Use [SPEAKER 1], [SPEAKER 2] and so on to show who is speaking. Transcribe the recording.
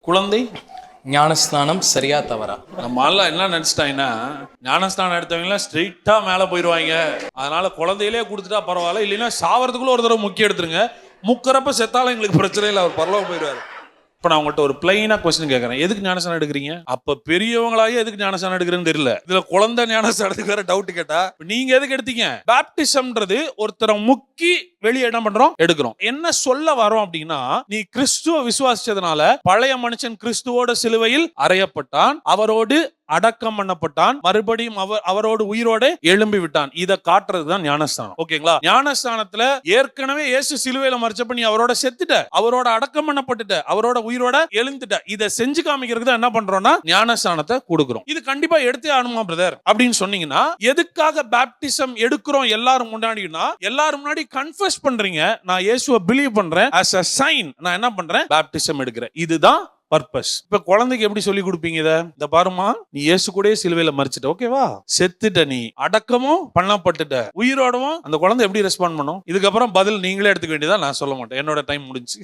[SPEAKER 1] குழந்தை
[SPEAKER 2] ஞானஸ்நானம் சரியா தவறா?
[SPEAKER 1] நம்ம எல்லாம் என்ன நினைச்சிட்டாங்கன்னா, ஞானஸ்தானம் எடுத்தவங்கலாம் ஸ்ட்ரெயிட்டா மேல போயிடுவாங்க. அதனால குழந்தையிலே கொடுத்துட்டா பரவாயில்ல, இல்லைன்னா சாவறதுக்குள்ள ஒரு தடவை முக்கிய எடுத்துருங்க. முக்கிறப்ப செத்தாலும் எங்களுக்கு பிரச்சனை இல்லை, அவர் பரலோகம் போயிடுவாரு. இப்ப நான் உங்கள்கிட்ட ஒரு பிளைனா கொஸ்டின் கேட்கறேன், எதுக்கு ஞானஸ்தானம் எடுக்கிறீங்க? அப்ப பெரியவங்களாயே எதுக்கு ஞானஸ்தானம் எடுக்கிறேன்னு தெரியல. இதுல குழந்தை ஞானஸ்தானத்துக்கு வேற டவுட் கேட்டா, நீங்க எதுக்கு எடுத்தீங்க? பேப்டிசம்ன்றது ஒருத்தரை முக்கி வெளியே என்ன பண்றோம், எடுக்கிறோம். என்ன சொல்ல வரோம் அப்படின்னா, நீ கிறிஸ்துவ விசுவாசிச்சதுனால பழைய மனுஷன் கிறிஸ்துவோட சிலுவையில் அறையப்பட்டான், அவரோடு அடக்கம் பண்ணப்பட்டான், மறுபடியும் அவரோடு உயிரோட எழும்பி விட்டான். இதை காட்டுறதுதான் ஞானஸ்தானம். ஓகேங்களா? ஞானஸ்தானத்துல ஏற்கனவே இயேசு சிலுவையில மரிச்சப்ப நீ அவரோட செத்துட்ட, அவரோட அடக்கம் பண்ணப்பட்டுட்ட, அவரோட உயிரோட எழுந்துட்ட. இதை செஞ்சு காமிக்கிறதுக்கு தான் என்ன பண்றோம்னா ஞானஸ்தானத்தை கொடுக்கிறோம். இது கண்டிப்பா எடுத்தே ஆகணுமா பிரதர் அப்படின்னு சொன்னீங்கன்னா, எதுக்காக பேப்டிசம் எடுக்கிறோம் எல்லாரும் முன்னாடினா, எல்லாரும் முன்னாடி கன்ஃபஸ் பண்றீங்க, நான் இயேசுவை பிலீவ் பண்றேன், as a sign நான் என்ன பண்றேன், பேப்டிசம் எடுக்கிறேன். இதுதான் பர்பஸ். இப்ப குழந்தைக்கு எப்படி சொல்லி கொடுப்பீங்க? இந்த பாருமா, நீ இயேசு கூட சிலுவையில மரிச்சிட்ட, ஓகேவா? செத்துட்ட, நீ அடக்கமும் பண்ணப்பட்டுட்ட, உயிரோடவும். அந்த குழந்தை எப்படி ரெஸ்பாண்ட் பண்ணும்? இதுக்கப்புறம் பதில் நீங்களே எடுத்துக்க வேண்டியதா, நான் சொல்ல மாட்டேன், என்னோட டைம் முடிஞ்சு.